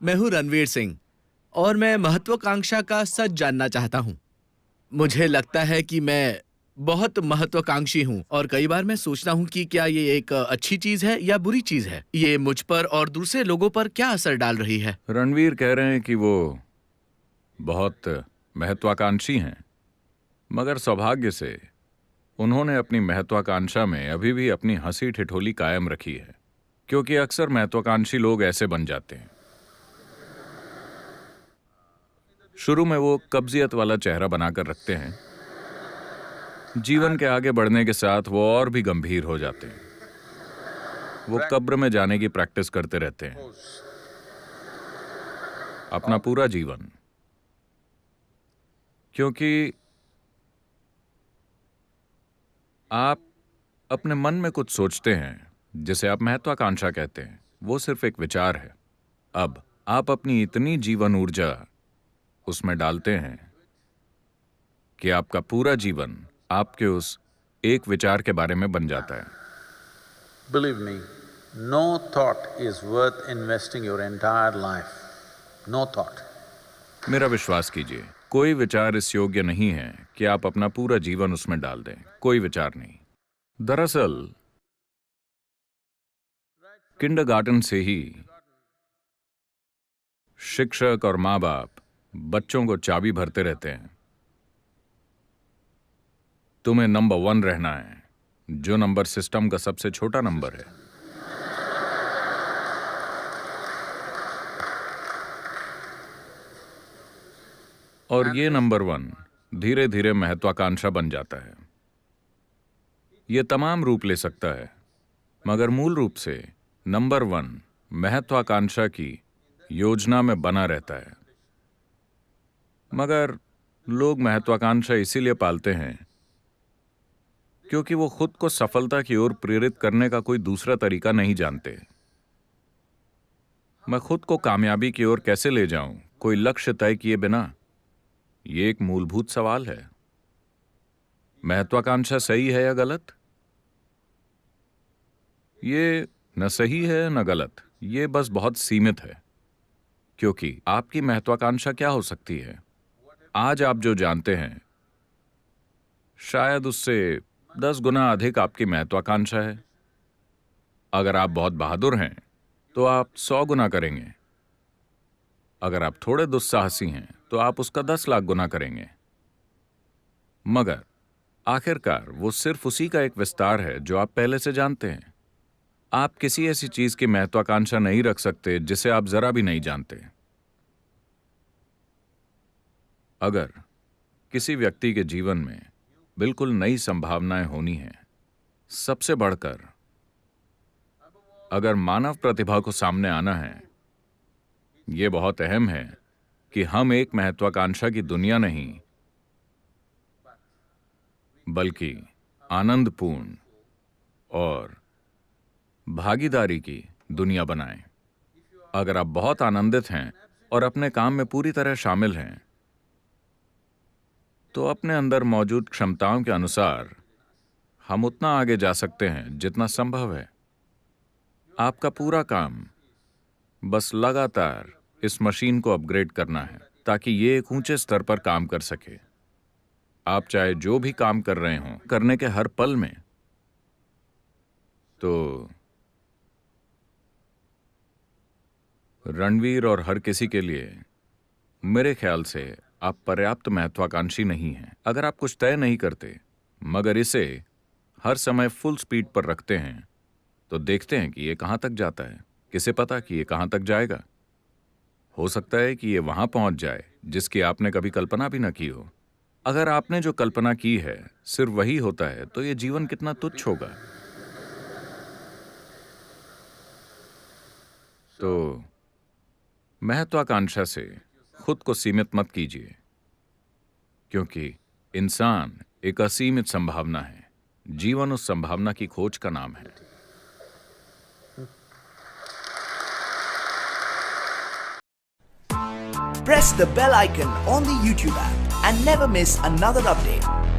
मैं हूँ रणवीर सिंह और मैं महत्वाकांक्षा का सच जानना चाहता हूँ। मुझे लगता है कि मैं बहुत महत्वाकांक्षी हूँ और कई बार मैं सोचता हूँ कि क्या ये एक अच्छी चीज है या बुरी चीज है। ये मुझ पर और दूसरे लोगों पर क्या असर डाल रही है? रणवीर कह रहे हैं कि वो बहुत महत्वाकांक्षी हैं, मगर सौभाग्य से उन्होंने अपनी महत्वाकांक्षा में अभी भी अपनी हंसी ठिठोली कायम रखी है, क्योंकि अक्सर महत्वाकांक्षी लोग ऐसे बन जाते हैं। शुरू में वो कब्जियत वाला चेहरा बनाकर रखते हैं, जीवन के आगे बढ़ने के साथ वो और भी गंभीर हो जाते हैं। वो कब्र में जाने की प्रैक्टिस करते रहते हैं अपना पूरा जीवन, क्योंकि आप अपने मन में कुछ सोचते हैं जिसे आप महत्वाकांक्षा कहते हैं। वो सिर्फ एक विचार है। अब आप अपनी इतनी जीवन ऊर्जा उसमें डालते हैं कि आपका पूरा जीवन आपके उस एक विचार के बारे में बन जाता है। Believe me, no thought is worth investing your entire life. No thought. मेरा विश्वास कीजिए, कोई विचार इस योग्य नहीं है कि आप अपना पूरा जीवन उसमें डाल दें। कोई विचार नहीं। दरअसल किंडरगार्टन से ही शिक्षक और माँ बाप बच्चों को चाबी भरते रहते हैं। तुम्हें नंबर 1 रहना है, जो नंबर सिस्टम का सबसे छोटा नंबर है। और ये नंबर 1 धीरे धीरे महत्वाकांक्षा बन जाता है। ये तमाम रूप ले सकता है, मगर मूल रूप से नंबर 1 महत्वाकांक्षा की योजना में बना रहता है। मगर लोग महत्वाकांक्षा इसीलिए पालते हैं क्योंकि वो खुद को सफलता की ओर प्रेरित करने का कोई दूसरा तरीका नहीं जानते। मैं खुद को कामयाबी की ओर कैसे ले जाऊं, कोई लक्ष्य तय किए बिना? ये एक मूलभूत सवाल है। महत्वाकांक्षा सही है या गलत? ये न सही है न गलत, ये बस बहुत सीमित है। क्योंकि आपकी महत्वाकांक्षा क्या हो सकती है? आज आप जो जानते हैं, शायद उससे 10 गुना अधिक आपकी महत्वाकांक्षा है। अगर आप बहुत बहादुर हैं तो आप 100 गुना करेंगे। अगर आप थोड़े दुस्साहसी हैं तो आप उसका 10 लाख गुना करेंगे। मगर आखिरकार वो सिर्फ उसी का एक विस्तार है जो आप पहले से जानते हैं। आप किसी ऐसी चीज की महत्वाकांक्षा नहीं रख सकते जिसे आप जरा भी नहीं जानते। अगर किसी व्यक्ति के जीवन में बिल्कुल नई संभावनाएं होनी हैं, सबसे बढ़कर अगर मानव प्रतिभा को सामने आना है, यह बहुत अहम है कि हम एक महत्वाकांक्षा की दुनिया नहीं बल्कि आनंदपूर्ण और भागीदारी की दुनिया बनाएं। अगर आप बहुत आनंदित हैं और अपने काम में पूरी तरह शामिल हैं, तो अपने अंदर मौजूद क्षमताओं के अनुसार हम उतना आगे जा सकते हैं जितना संभव है। आपका पूरा काम बस लगातार इस मशीन को अपग्रेड करना है ताकि ये एक ऊंचे स्तर पर काम कर सके। आप चाहे जो भी काम कर रहे हों, करने के हर पल में। तो रणवीर और हर किसी के लिए मेरे ख्याल से आप पर्याप्त महत्वाकांक्षी नहीं हैं। अगर आप कुछ तय नहीं करते मगर इसे हर समय फुल स्पीड पर रखते हैं, तो देखते हैं कि ये कहां तक जाता है। किसे पता कि ये कहां तक जाएगा? हो सकता है कि ये वहां पहुंच जाए जिसकी आपने कभी कल्पना भी न की हो। अगर आपने जो कल्पना की है सिर्फ वही होता है, तो ये जीवन कितना तुच्छ होगा। तो महत्वाकांक्षा से खुद को सीमित मत कीजिए, क्योंकि इंसान एक असीमित संभावना है। जीवन उस संभावना की खोज का नाम है। Press the bell icon on the YouTube app and never miss another update.